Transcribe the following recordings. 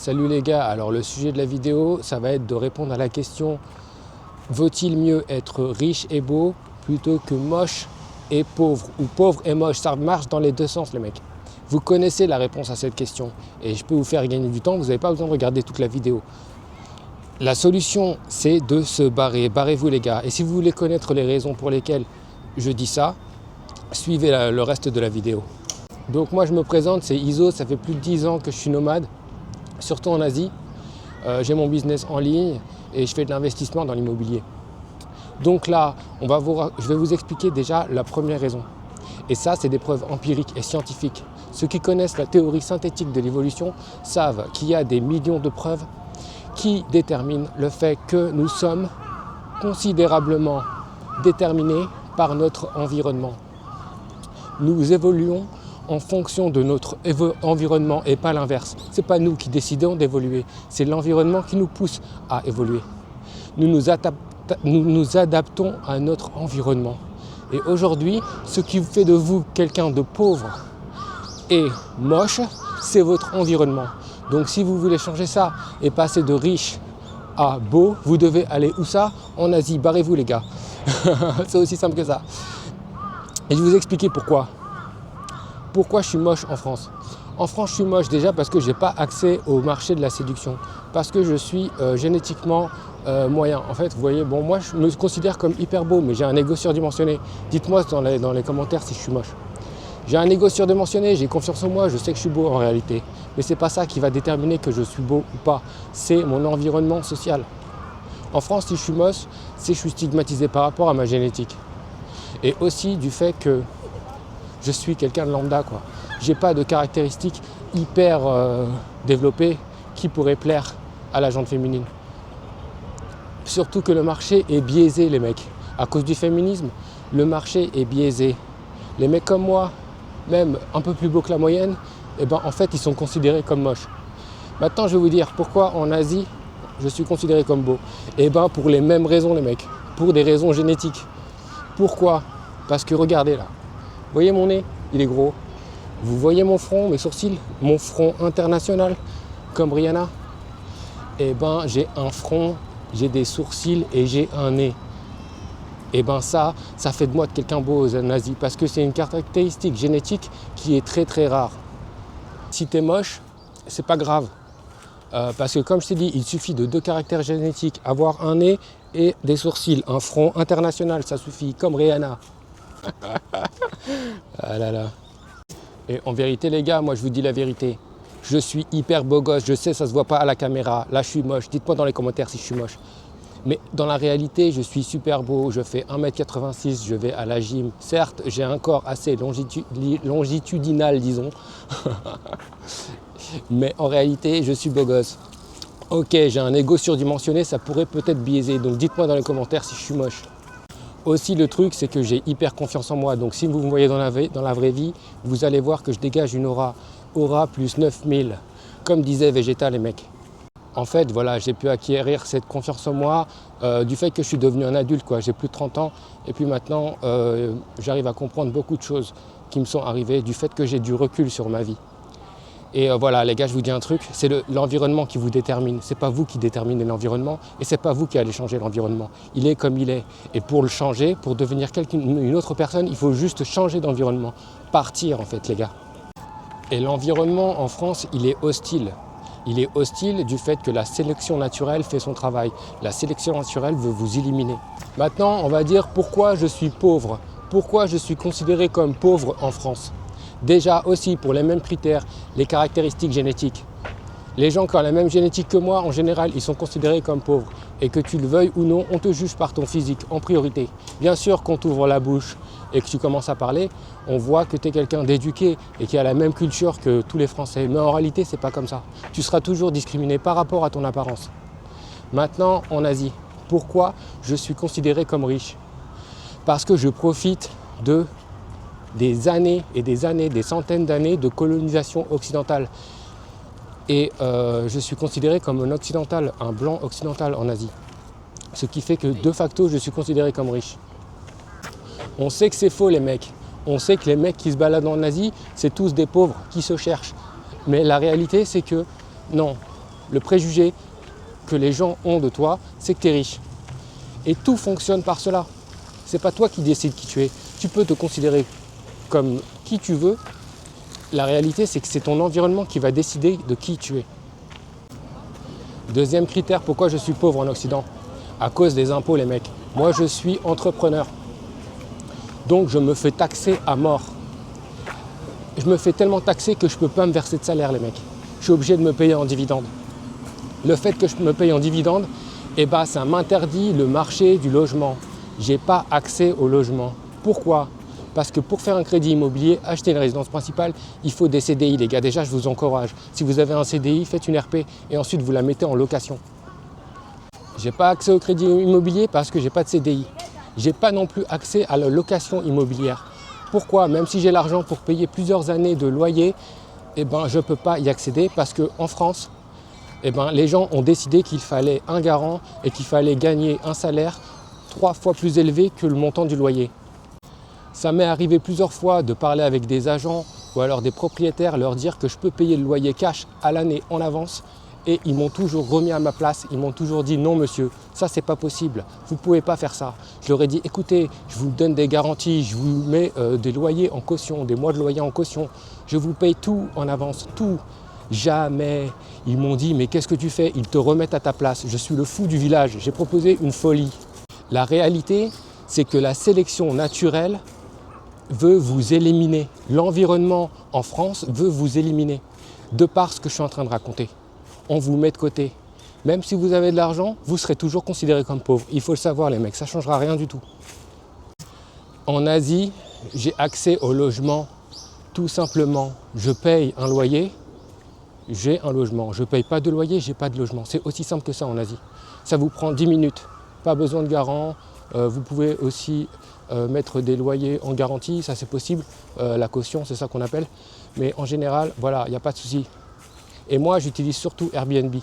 Salut les gars, alors le sujet de la vidéo, ça va être de répondre à la question: vaut-il mieux être riche et beau plutôt que moche et pauvre, ou pauvre et moche? Ça marche dans les deux sens les mecs. Vous connaissez la réponse à cette question et je peux vous faire gagner du temps, vous n'avez pas besoin de regarder toute la vidéo. La solution, c'est de se barrer, barrez-vous les gars. Et si vous voulez connaître les raisons pour lesquelles je dis ça, suivez le reste de la vidéo. Donc moi je me présente, c'est Iso, ça fait plus de 10 ans que je suis nomade, surtout en Asie. J'ai mon business en ligne et je fais de l'investissement dans l'immobilier. Donc là, je vais vous expliquer déjà la première raison. Et ça, c'est des preuves empiriques et scientifiques. Ceux qui connaissent la théorie synthétique de l'évolution savent qu'il y a des millions de preuves qui déterminent le fait que nous sommes considérablement déterminés par notre environnement. Nous évoluons en fonction de notre environnement et pas l'inverse. Ce n'est pas nous qui décidons d'évoluer, c'est l'environnement qui nous pousse à évoluer. Nous nous adaptons à notre environnement. Et aujourd'hui, ce qui fait de vous quelqu'un de pauvre et moche, c'est votre environnement. Donc si vous voulez changer ça et passer de riche à beau, vous devez aller où ça? En Asie, barrez-vous les gars. C'est aussi simple que ça. Et je vais vous expliquer pourquoi. Pourquoi je suis moche en France? En France, je suis moche déjà parce que je n'ai pas accès au marché de la séduction. Parce que je suis génétiquement moyen. En fait, vous voyez, bon, moi, je me considère comme hyper beau, mais j'ai un ego surdimensionné. Dites-moi dans les commentaires si je suis moche. J'ai un ego surdimensionné, j'ai confiance en moi, je sais que je suis beau en réalité. Mais ce n'est pas ça qui va déterminer que je suis beau ou pas. C'est mon environnement social. En France, si je suis moche, c'est que je suis stigmatisé par rapport à ma génétique. Et aussi du fait que je suis quelqu'un de lambda, quoi. J'ai pas de caractéristiques hyper développées qui pourraient plaire à la gente féminine. Surtout que le marché est biaisé, les mecs. À cause du féminisme, le marché est biaisé. Les mecs comme moi, même un peu plus beaux que la moyenne, eh ben, en fait, ils sont considérés comme moches. Maintenant, je vais vous dire pourquoi en Asie, je suis considéré comme beau. Eh ben, pour les mêmes raisons, les mecs. Pour des raisons génétiques. Pourquoi? Parce que regardez là. Vous voyez mon nez? Il est gros. Vous voyez mon front, mes sourcils? Mon front international, comme Rihanna? Eh ben, j'ai un front, j'ai des sourcils et j'ai un nez. Et ben ça fait de moi quelqu'un beau en Asie parce que c'est une caractéristique génétique qui est très très rare. Si t'es moche, c'est pas grave. Parce que comme je t'ai dit, il suffit de 2 caractères génétiques, avoir un nez et des sourcils. Un front international, ça suffit, comme Rihanna. Ah là là. Et en vérité les gars, moi je vous dis la vérité. Je suis hyper beau gosse, je sais ça se voit pas à la caméra. Là je suis moche, dites-moi dans les commentaires si je suis moche. Mais dans la réalité, je suis super beau, je fais 1m86, je vais à la gym. Certes, j'ai un corps assez longitudinal, disons. Mais en réalité, je suis beau gosse. Ok, j'ai un ego surdimensionné, ça pourrait peut-être biaiser. Donc dites-moi dans les commentaires si je suis moche. Aussi, le truc, c'est que j'ai hyper confiance en moi. Donc si vous me voyez dans la vraie vie, vous allez voir que je dégage une aura. Aura plus 9000. Comme disait Vegeta, les mecs. En fait, voilà, j'ai pu acquérir cette confiance en moi du fait que je suis devenu un adulte, quoi. J'ai plus de 30 ans et puis maintenant, j'arrive à comprendre beaucoup de choses qui me sont arrivées du fait que j'ai du recul sur ma vie. Et voilà, les gars, je vous dis un truc, c'est l'environnement qui vous détermine. C'est pas vous qui déterminez l'environnement et c'est pas vous qui allez changer l'environnement. Il est comme il est. Et pour le changer, pour devenir une autre personne, il faut juste changer d'environnement. Partir, en fait, les gars. Et l'environnement en France, il est hostile. Il est hostile du fait que la sélection naturelle fait son travail. La sélection naturelle veut vous éliminer. Maintenant, on va dire pourquoi je suis pauvre. Pourquoi je suis considéré comme pauvre en France. Déjà aussi, pour les mêmes critères, les caractéristiques génétiques. Les gens qui ont la même génétique que moi, en général, ils sont considérés comme pauvres. Et que tu le veuilles ou non, on te juge par ton physique en priorité. Bien sûr, quand tu ouvres la bouche et que tu commences à parler, on voit que tu es quelqu'un d'éduqué et qui a la même culture que tous les Français. Mais en réalité, c'est pas comme ça. Tu seras toujours discriminé par rapport à ton apparence. Maintenant, en Asie, pourquoi je suis considéré comme riche? Parce que je profite des années et des années, des centaines d'années de colonisation occidentale. Et je suis considéré comme un occidental, un blanc occidental en Asie. Ce qui fait que de facto, je suis considéré comme riche. On sait que c'est faux les mecs. On sait que les mecs qui se baladent en Asie, c'est tous des pauvres qui se cherchent. Mais la réalité, c'est que non. Le préjugé que les gens ont de toi, c'est que tu es riche. Et tout fonctionne par cela. C'est pas toi qui décides qui tu es. Tu peux te considérer comme qui tu veux. La réalité, c'est que c'est ton environnement qui va décider de qui tu es. Deuxième critère, pourquoi je suis pauvre en Occident? À cause des impôts, les mecs. Moi, je suis entrepreneur. Donc, je me fais taxer à mort. Je me fais tellement taxer que je ne peux pas me verser de salaire, les mecs. Je suis obligé de me payer en dividende. Le fait que je me paye en dividende, ça m'interdit le marché du logement. Je n'ai pas accès au logement. Pourquoi? Parce que pour faire un crédit immobilier, acheter une résidence principale, il faut des CDI, les gars. Déjà, je vous encourage. Si vous avez un CDI, faites une RP et ensuite vous la mettez en location. Je n'ai pas accès au crédit immobilier parce que je n'ai pas de CDI. Je n'ai pas non plus accès à la location immobilière. Pourquoi? Même si j'ai l'argent pour payer plusieurs années de loyer, je ne peux pas y accéder parce qu'en France, les gens ont décidé qu'il fallait un garant et qu'il fallait gagner un salaire 3 fois plus élevé que le montant du loyer. Ça m'est arrivé plusieurs fois de parler avec des agents ou alors des propriétaires, leur dire que je peux payer le loyer cash à l'année en avance et ils m'ont toujours remis à ma place, ils m'ont toujours dit non monsieur, ça c'est pas possible, vous ne pouvez pas faire ça. Je leur ai dit écoutez, je vous donne des garanties, je vous mets des loyers en caution, des mois de loyer en caution, je vous paye tout en avance, tout. Jamais. Ils m'ont dit mais qu'est-ce que tu fais? Ils te remettent à ta place, je suis le fou du village, j'ai proposé une folie. La réalité, c'est que la sélection naturelle veut vous éliminer. L'environnement en France veut vous éliminer de par ce que je suis en train de raconter. On vous met de côté. Même si vous avez de l'argent, vous serez toujours considéré comme pauvre. Il faut le savoir les mecs, ça ne changera rien du tout. En Asie, j'ai accès au logement tout simplement. Je paye un loyer, j'ai un logement. Je ne paye pas de loyer, j'ai pas de logement. C'est aussi simple que ça en Asie. Ça vous prend 10 minutes. Pas besoin de garant. Vous pouvez aussi mettre des loyers en garantie, ça c'est possible. La caution, c'est ça qu'on appelle. Mais en général, voilà, il n'y a pas de souci. Et moi, j'utilise surtout Airbnb.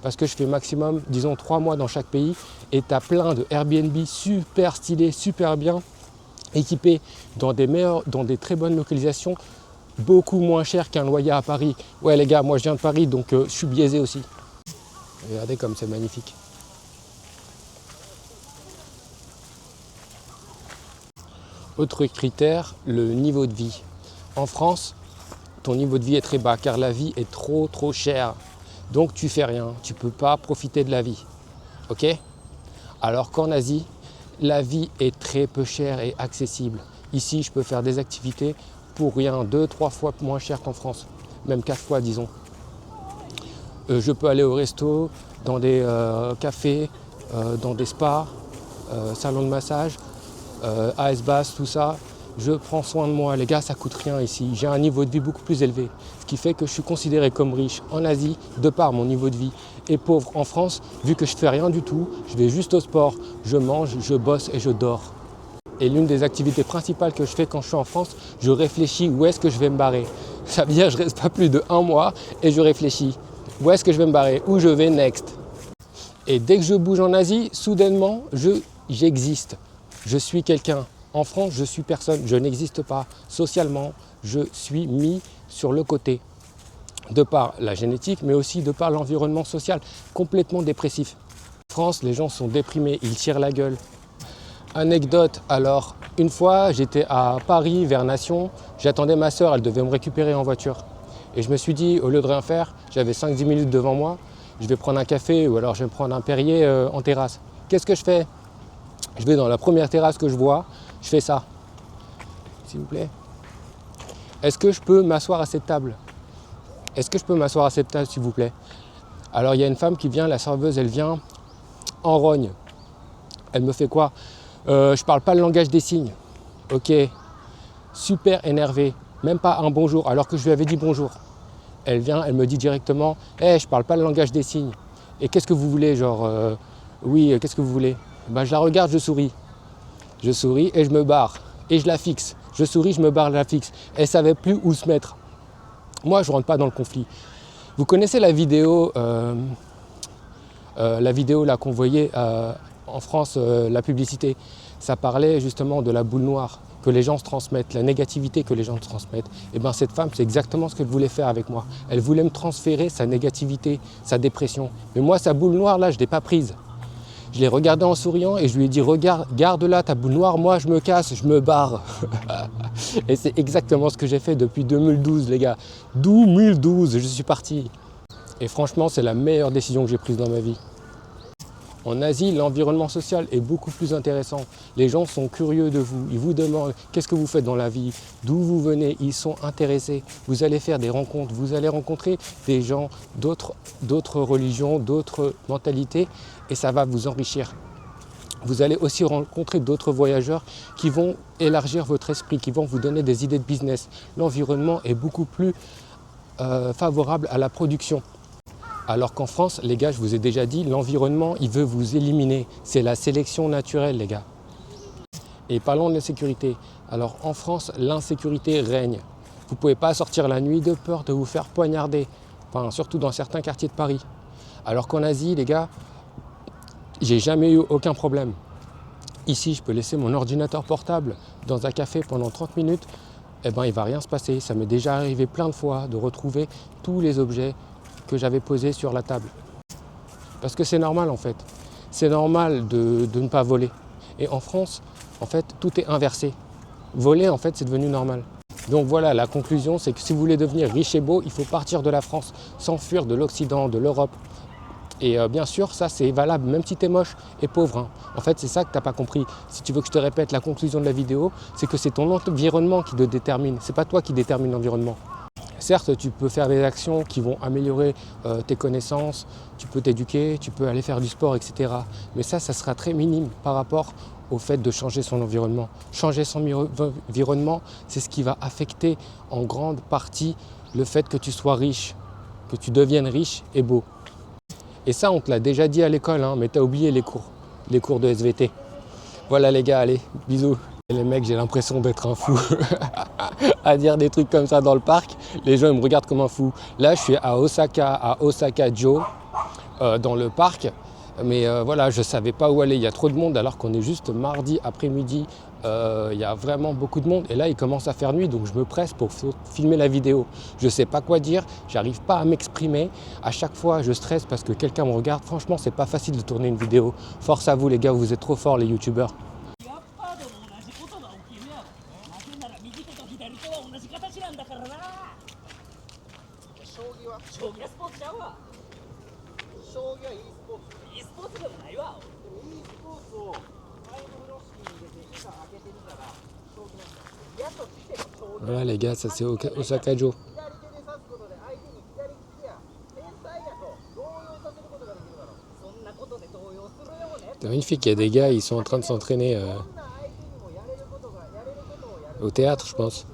Parce que je fais maximum, disons, 3 mois dans chaque pays. Et tu as plein de Airbnb super stylés, super bien équipés, dans des très bonnes localisations, beaucoup moins cher qu'un loyer à Paris. Ouais les gars, moi je viens de Paris, donc je suis biaisé aussi. Regardez comme c'est magnifique. Autre critère, le niveau de vie. En France, ton niveau de vie est très bas car la vie est trop chère. Donc tu fais rien, tu ne peux pas profiter de la vie. Ok? Alors qu'en Asie, la vie est très peu chère et accessible. Ici, je peux faire des activités pour rien, 2-3 fois moins cher qu'en France, même 4 fois disons. Je peux aller au resto, dans des cafés, dans des spas, salons de massage, ice bath, tout ça. Je prends soin de moi, les gars, ça coûte rien ici. J'ai un niveau de vie beaucoup plus élevé, ce qui fait que je suis considéré comme riche en Asie de par mon niveau de vie et pauvre en France, vu que je fais rien du tout, je vais juste au sport, je mange, je bosse et je dors. Et l'une des activités principales que je fais quand je suis en France, je réfléchis où est-ce que je vais me barrer. Ça veut dire que je reste pas plus de 1 mois et je réfléchis. Où est-ce que je vais me barrer? Où je vais next? Et dès que je bouge en Asie, soudainement, j'existe. Je suis quelqu'un. En France, je suis personne. Je n'existe pas. Socialement, je suis mis sur le côté. De par la génétique, mais aussi de par l'environnement social, complètement dépressif. En France, les gens sont déprimés, ils tirent la gueule. Anecdote, alors, une fois, j'étais à Paris, vers Nation, j'attendais ma soeur, elle devait me récupérer en voiture. Et je me suis dit, au lieu de rien faire, j'avais 5-10 minutes devant moi, je vais prendre un café ou alors je vais me prendre un Perrier en terrasse. Qu'est-ce que je fais? Je vais dans la première terrasse que je vois, je fais ça. S'il vous plaît. Est-ce que je peux m'asseoir à cette table? Est-ce que je peux m'asseoir à cette table, s'il vous plaît? Alors, il y a une femme qui vient, la serveuse, elle vient en rogne. Elle me fait quoi? Je parle pas le langage des signes. Ok, super énervé, même pas un bonjour, alors que je lui avais dit bonjour. Elle vient, elle me dit directement, hey, je parle pas le langage des signes. Et qu'est-ce que vous voulez, genre, oui, qu'est-ce que vous voulez? Je la regarde, je souris. Je souris et je me barre. Et je la fixe. Je souris, je me barre, je la fixe. Elle savait plus où se mettre. Moi, je rentre pas dans le conflit. Vous connaissez la vidéo là qu'on voyait en France, la publicité. ça parlait justement de la boule noire que les gens se transmettent, la négativité que les gens se transmettent. Et bien cette femme, c'est exactement ce qu'elle voulait faire avec moi. Elle voulait me transférer sa négativité, sa dépression. Mais moi, sa boule noire, là, je ne l'ai pas prise. Je l'ai regardée en souriant et je lui ai dit, regarde, garde là ta boule noire, moi je me casse, je me barre. Et c'est exactement ce que j'ai fait depuis 2012, les gars. 2012, je suis parti. Et franchement, c'est la meilleure décision que j'ai prise dans ma vie. En Asie, l'environnement social est beaucoup plus intéressant. Les gens sont curieux de vous. Ils vous demandent qu'est-ce que vous faites dans la vie, d'où vous venez. Ils sont intéressés. Vous allez faire des rencontres. Vous allez rencontrer des gens d'autres religions, d'autres mentalités et ça va vous enrichir. Vous allez aussi rencontrer d'autres voyageurs qui vont élargir votre esprit, qui vont vous donner des idées de business. L'environnement est beaucoup plus favorable à la production. Alors qu'en France, les gars, je vous ai déjà dit, l'environnement, il veut vous éliminer. C'est la sélection naturelle, les gars. Et parlons de l'insécurité. Alors en France, l'insécurité règne. Vous ne pouvez pas sortir la nuit de peur de vous faire poignarder. Enfin, surtout dans certains quartiers de Paris. Alors qu'en Asie, les gars, j'ai jamais eu aucun problème. Ici, je peux laisser mon ordinateur portable dans un café pendant 30 minutes. Eh ben, il ne va rien se passer. Ça m'est déjà arrivé plein de fois de retrouver tous les objets que j'avais posé sur la table. Parce que c'est normal en fait. C'est normal de ne pas voler. Et en France, en fait, tout est inversé. Voler, en fait, c'est devenu normal. Donc voilà, la conclusion, c'est que si vous voulez devenir riche et beau, il faut partir de la France, s'enfuir de l'Occident, de l'Europe. Et bien sûr, ça c'est valable, même si tu es moche et pauvre. Hein. En fait, c'est ça que tu n'as pas compris. Si tu veux que je te répète la conclusion de la vidéo, c'est que c'est ton environnement qui te détermine. C'est pas toi qui détermine l'environnement. Certes, tu peux faire des actions qui vont améliorer tes connaissances, tu peux t'éduquer, tu peux aller faire du sport, etc. Mais ça sera très minime par rapport au fait de changer son environnement. Changer son environnement, c'est ce qui va affecter en grande partie le fait que tu sois riche, que tu deviennes riche et beau. Et ça, on te l'a déjà dit à l'école, hein, mais tu as oublié les cours de SVT. Voilà les gars, allez, bisous. Et les mecs, j'ai l'impression d'être un fou à dire des trucs comme ça dans le parc. Les gens ils me regardent comme un fou. Là, je suis à Osaka-jo, dans le parc. Mais voilà, je ne savais pas où aller. Il y a trop de monde alors qu'on est juste mardi après-midi. Il y a vraiment beaucoup de monde. Et là, il commence à faire nuit, donc je me presse pour filmer la vidéo. Je ne sais pas quoi dire, j'arrive pas à m'exprimer. À chaque fois, je stresse parce que quelqu'un me regarde. Franchement, c'est pas facile de tourner une vidéo. Force à vous les gars, vous êtes trop forts les youtubeurs. eスポーツでもないわ。でも e スポーツを前の風呂敷に入れて火が開けてみたら将棋なんだ。やっとついて将棋。Voilà les gars, ça c'est Osaka Jo. 左手で指すことで相手に左利きや天才やと動揺させることができるだろう。そんなことで動揺するよね。C'est magnifique, il y a des gars, ils sont en train de s'entraîner au théâtre, je pense.